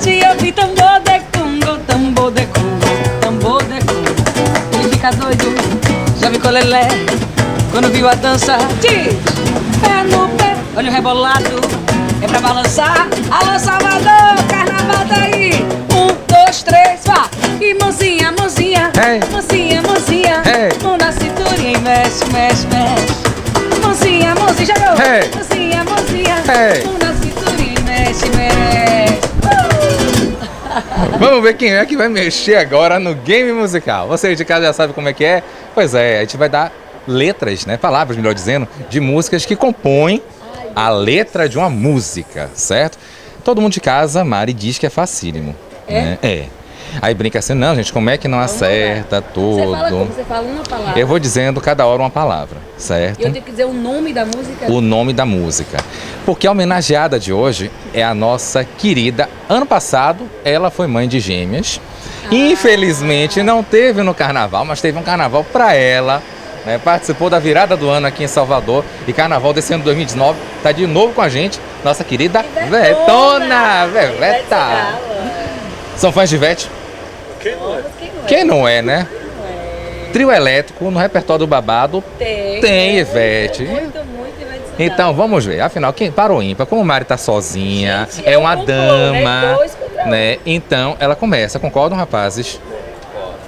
de ouvir tambor de Congo, tambor de Congo, tambor de Congo. Ele fica doido, já ficou lelé, quando viu a dança. Diz, pé no pé, olha o rebolado, é pra balançar. Alô Salvador, carnaval tá aí. 1, 2, 3, vá. E mãozinha, mãozinha, Hey. mãozinha, mãozinha, Hey. mão na cinturinha e mexe, mexe, mexe. Mãozinha, mãozinha, chegou. Hey. Mãozinha, mãozinha, Hey. mão na cinturinha e mexe, mexe. Vamos ver quem é que vai mexer agora no game musical. Vocês de casa já sabem como é que é? Pois é, a gente vai dar letras, né? Palavras, melhor dizendo, de músicas que compõem a letra de uma música, certo? Todo mundo de casa, Mari, diz que é facílimo. É? Né? É. Aí brinca assim, não, gente, como é que não acerta Você fala como? tudo? Você fala uma palavra. Eu vou dizendo cada hora uma palavra, certo? E eu tenho que dizer o nome da música? O nome da música. Porque a homenageada de hoje é a nossa querida. Ano passado, ela foi mãe de gêmeas. Infelizmente, não teve no carnaval, mas teve um carnaval para ela. Né? Participou da virada do ano aqui em Salvador. E carnaval desse ano de 2019 está de novo com a gente, nossa querida Vetona. Veveta. São fãs de Vete? Quem não é, né? Trio elétrico no repertório do babado tem Ivete. Muito, muito Ivete Sangalo. Então, vamos ver. Afinal, quem para o ímpar, como a Mari tá sozinha, Gente, é uma um complô, dama, né? 2 contra 1. né? Então, ela começa. Concordam, rapazes?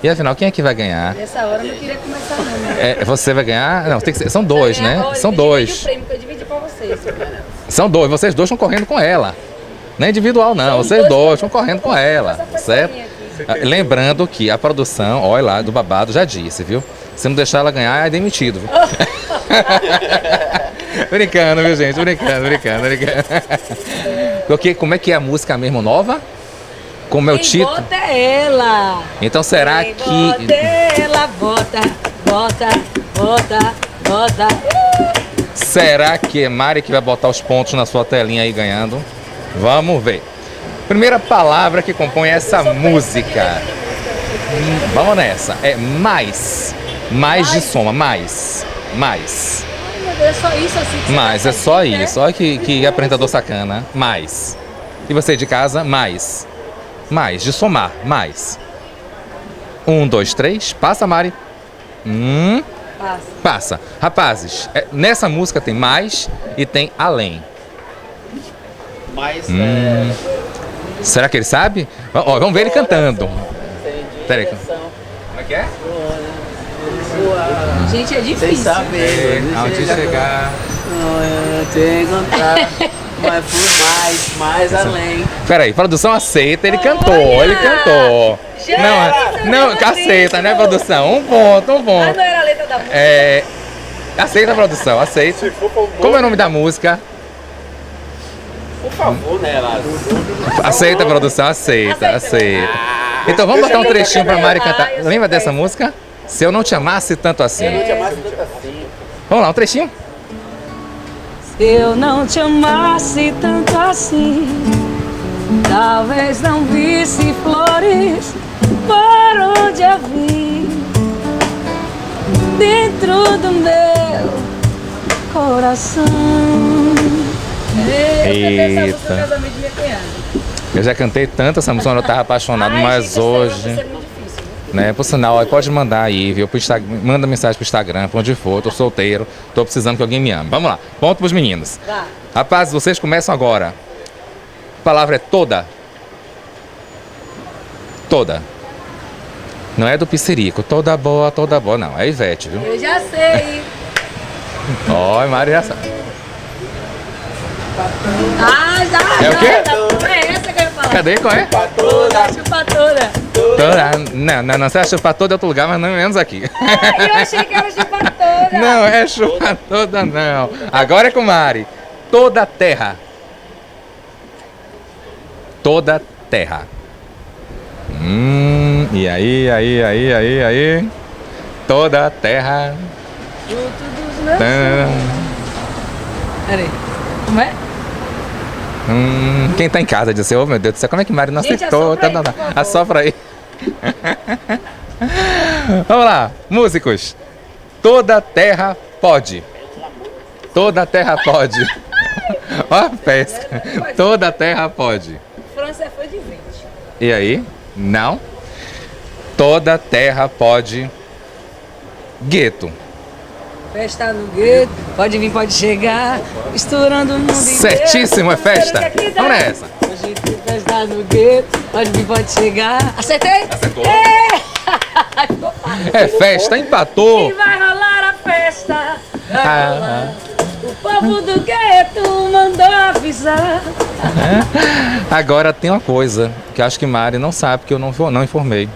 E afinal, quem é que vai ganhar? Nessa hora eu não queria começar não, né? Você vai ganhar? Não, tem que ser, são dois, né? Olha, São divide dois. o prêmio que eu dividi pra vocês. São dois. Vocês dois estão correndo com ela. Não é individual, não. São Vocês dois dois estão correndo com ela, Essa foi certo? minha aqui. Lembrando que a produção, olha lá, do babado já disse, viu? Se não deixar ela ganhar, é demitido, viu? Brincando, viu, gente? Brincando. Porque, como é que é a música mesmo nova? Como é o Quem título? bota é ela. Então será Quem que... bota é ela, bota. Será que é Mari que vai botar os pontos na sua telinha aí ganhando? Vamos ver. Primeira palavra que compõe essa música. Vamos nessa. É mais. Mais de soma. Mais. Ai, meu Deus, é só isso assim que você Mais. tá É só fazendo, né? isso. Olha que apresentador sacana. Mais. E você de casa? Mais. Mais. De somar. Mais. 1, 2, 3. Passa, Mari. Passa. Passa. Rapazes, nessa música tem mais e tem além. Mas Será que ele sabe? Ó, vamos ver ele cantando. Peraí. direção. Como é que é? Gente, é Sem difícil. saber Aonde chegar. te encontrar, mas por mais além. Peraí, produção aceita, ele cantou, Olha! ele cantou. Gente, Não, isso aceita, é né, muito produção? Um ponto. Ah, não era a letra da música? Aceita a produção, aceita. Se for com Como é o nome da música? por favor, né, Lázaro? Aceita a produção, aceita. Então vamos botar um trechinho pra Mari cantar. Lembra dessa música? Se eu não te amasse tanto assim. Eu não te amasse tanto assim. Vamos lá, um trechinho? Se eu não te amasse tanto assim, talvez não visse flores por onde eu vim, dentro do meu coração. Eu cantei essa música no Eita. casamento de minha cunhada. Eu já cantei tanto essa música quando eu tava apaixonado, Ai, mas gente, essa vai hoje, ser muito difícil, viu? né? Por sinal, ó, pode mandar aí, viu? Manda mensagem pro Instagram, pra onde for, tô solteiro, tô precisando que alguém me ame. Vamos lá, ponto pros meninos. Vá. Rapazes, vocês começam agora. A palavra é toda. Toda. Não é do Piscirico, toda boa, não. É Ivete, viu? Eu já sei. Ó, Mari já sabe. Ah, já. É o quê? É essa que eu ia falar. Cadê? Qual é? Chupa toda. Toda. Não, você acha chupar toda em outro lugar, mas não menos aqui. Eu achei que era chupa toda. Não, é chupar toda, não. Agora é com Mari. Toda terra. Toda terra. E aí. Toda terra. Fruto dos meus Tã. Peraí. Como é? Quem tá em casa diz assim, oh meu Deus do céu, como é que Mari não Gente, acertou? assopra aí, por favor. Assopra aí. Vamos lá, músicos. Toda terra pode. Toda terra pode. Ó a pesca. Toda terra pode. França foi de 20. E aí? Não. Toda terra pode. Gueto. Festa no gueto, pode vir, pode chegar, misturando o mundo inteiro. Certíssimo, é festa. Quero que aqui dá. Vamos nessa. Hoje tem festa no gueto, pode vir, pode chegar. Acertei? Acertou. É! É festa, E empatou. vai rolar a festa. Vai Ah. rolar. O povo do gueto mandou avisar. Agora tem uma coisa que acho que Mari não sabe, que eu não informei.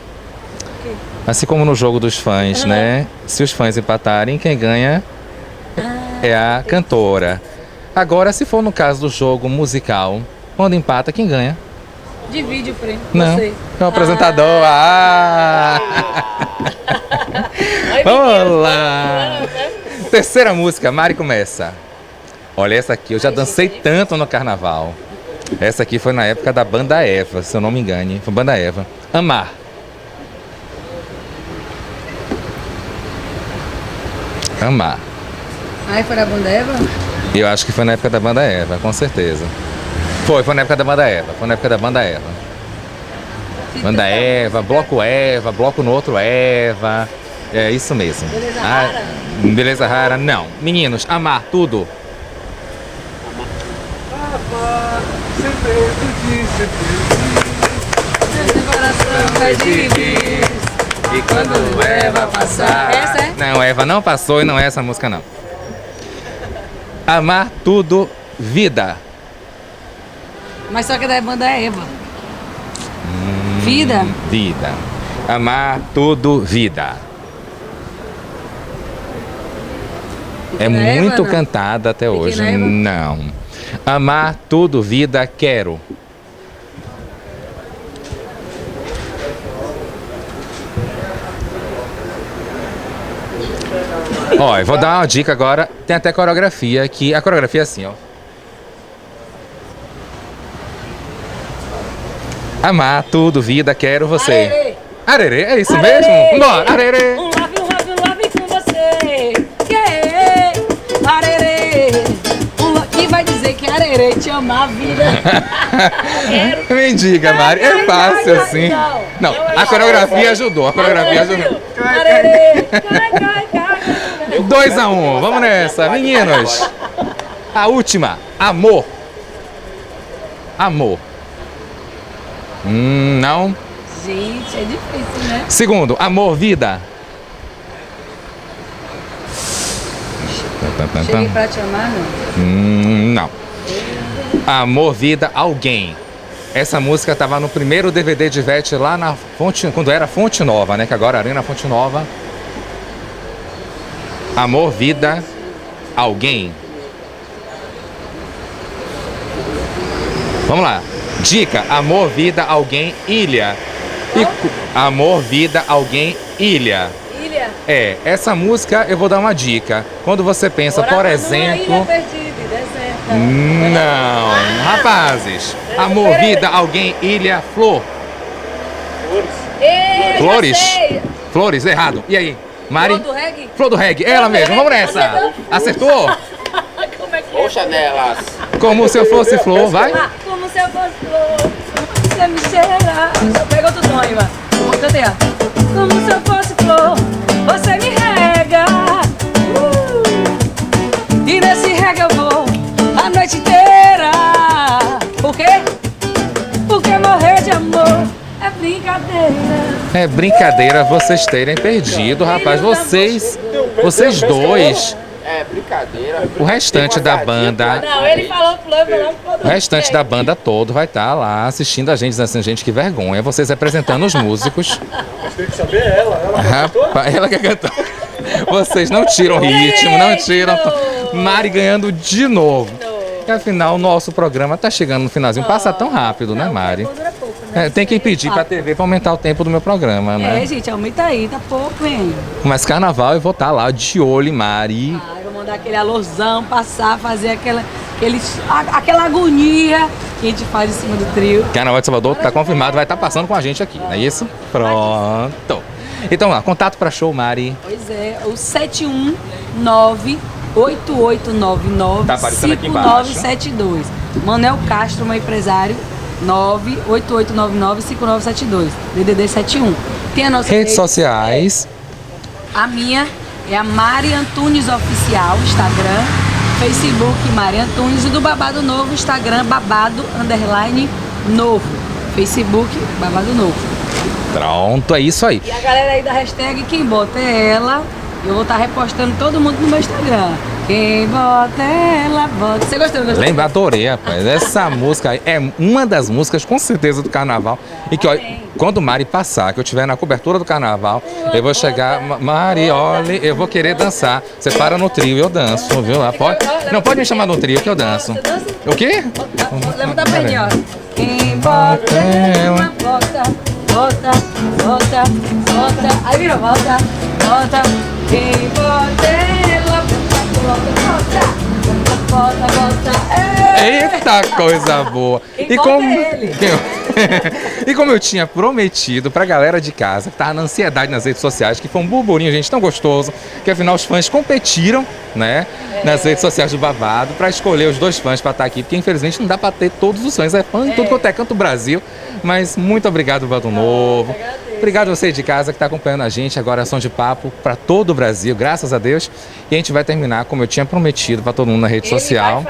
Assim como no jogo dos fãs, né? Se os fãs empatarem, quem ganha é a cantora. Agora, se for no caso do jogo musical, quando empata, quem ganha? Divide o prêmio. Não, Você. é o apresentador. Ah! Vamos lá! Terceira música, Mari começa. Olha, essa aqui eu já dancei tanto no carnaval. Essa aqui foi na época da Banda Eva, se eu não me engane. Foi Banda Eva. Amar. Amar. Aí foi a banda Eva? Eu acho que foi na época da Banda Eva, com certeza. Foi na época da Banda Eva. Foi na época da Banda Eva. Banda Eva, bloco no outro Eva. É isso mesmo. Beleza Rara? Beleza Rara, não. Meninos, amar tudo. Meu coração vai dividir. E quando Eva passar. Essa é? Não, Eva não passou e não é essa música, não. Amar tudo, vida. Mas só que da banda Eva. Vida? Vida. Amar tudo, vida. É Pequena Eva, muito não? cantada até Pequena hoje. Eva? Não. Amar tudo, vida, quero. Ó, eu vou dar uma dica agora. Tem até coreografia que a coreografia é assim, ó. Amar tudo, vida, quero você. Arerê. Arerê, é isso Arerê. mesmo? Vambora, arerê. Um love com você. Yeah. Arerê. Quem vai dizer que arerê te ama a vida? Me diga, Mari, é fácil assim. Não, a coreografia ajudou, a coreografia ajudou. Arerê. Cai, cai, cai. 2-1, vamos nessa, meninos. A última, amor. Amor. Não. Gente, é difícil, né? Segundo, amor, vida. Cheguei pra te amar, não. Não. Amor, vida, alguém. Essa música estava no primeiro DVD de Ivete lá na Fonte, quando era Fonte Nova, né? Que agora é Arena Fonte Nova. Amor, vida, alguém. Vamos lá. Dica: amor, vida, alguém, ilha. Amor, vida, alguém, ilha. Ilha. É, essa música eu vou dar uma dica. Quando você pensa, por Ilha exemplo. perdida e deserta. Não, rapazes. Amor, vida, alguém, ilha, flor. Ei, Flores? já sei. Flores, errado. E aí, Mari? Flor do reggae? Flor do reggae, ela mesma. Vamos nessa. Acertou? Como é que é? Poxa nelas. Como se eu fosse flor, vai? Ah, como se eu fosse flor, você me cheira. Pega outro tom aí, mano. Cantei, ó. Como se eu fosse flor, você me rega. E nesse rega eu vou a noite inteira. Por quê? Porque morrer de amor é brincadeira. É brincadeira vocês terem perdido, rapaz. Vocês dois, É brincadeira. o restante da banda, Não, ele falou flor, eu falei flor. o restante da banda todo vai estar lá assistindo a gente, dizendo assim, gente, que vergonha. Vocês representando os músicos. Tem que saber ela Rapaz, ela que cantou. Vocês não tiram ritmo, não tiram. Mari ganhando de novo. E afinal, o nosso programa tá chegando no finalzinho. Passa tão rápido, né, Mari? Dura pouco, né? É, tem que pedir pra TV pra aumentar o tempo do meu programa, né? É, gente, aumenta aí, tá pouco, hein? Mas carnaval eu vou estar lá de olho em Mari. Ah, eu vou mandar aquele alôzão, passar, fazer aquela agonia que a gente faz em cima do trio. Carnaval de Salvador tá confirmado, vai estar passando com a gente aqui, não é isso? Pronto. Então lá, contato pra show, Mari. Pois é, o 719-8899-5972. Tá aparecendo aqui embaixo. Manuel Castro, meu empresário, 988995972, DDD 71. Tem a nossa Redes sociais. A minha é a Mari Antunes Oficial, Instagram, Facebook Mari Antunes, e do Babado Novo, Instagram Babado_Novo, Facebook Babado Novo. Pronto, é isso aí. E a galera aí da hashtag, quem bota é ela, eu vou estar repostando todo mundo no meu Instagram. Quem bota ela, bota. Você gostou? Lembra, adorei, rapaz. Essa música aí é uma das músicas, com certeza, do carnaval. E que, ó, quando Mari passar, que eu estiver na cobertura do carnaval, eu vou chegar, Mari, olha, eu vou querer dançar. Você para no trio, eu danço, viu? Pode, não pode me chamar no trio que eu danço. O quê? Levanta a perninha, ó. Quem bota ela, bota, bota, bota, bota. Aí virou, bota, bota. Quem bota ela, bota, bota, bota. Eita, coisa boa! Quem bota é ele. E como eu tinha prometido pra galera de casa, que tava na ansiedade nas redes sociais, que foi um burburinho, gente, tão gostoso, que afinal os fãs competiram, né, nas redes sociais do Babado, pra escolher os 2 fãs pra estar aqui, porque infelizmente não dá pra ter todos os fãs, é fã em tudo quanto é canto do Brasil, mas muito obrigado, Babado Novo. Obrigado a você de casa que está acompanhando a gente. Agora é Som de Papo para todo o Brasil, graças a Deus. E a gente vai terminar, como eu tinha prometido para todo mundo na rede social.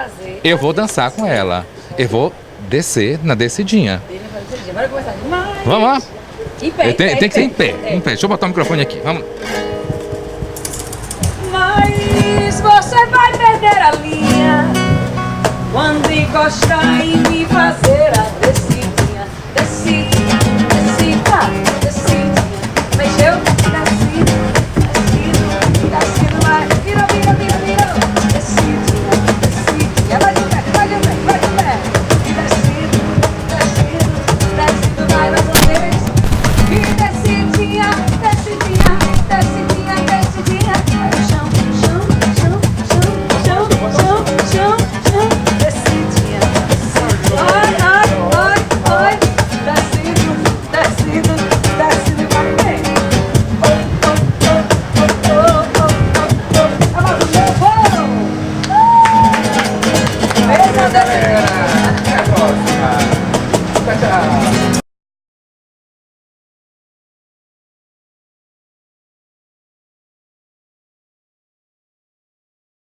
Eu vou dançar com ela. Eu vou descer na descidinha. Bora começar. Vamos lá? Em pé, Tem que ser em pé. Em pé. Deixa eu botar o microfone aqui. Vamos. Mas você vai perder a linha quando encostar e me fazer a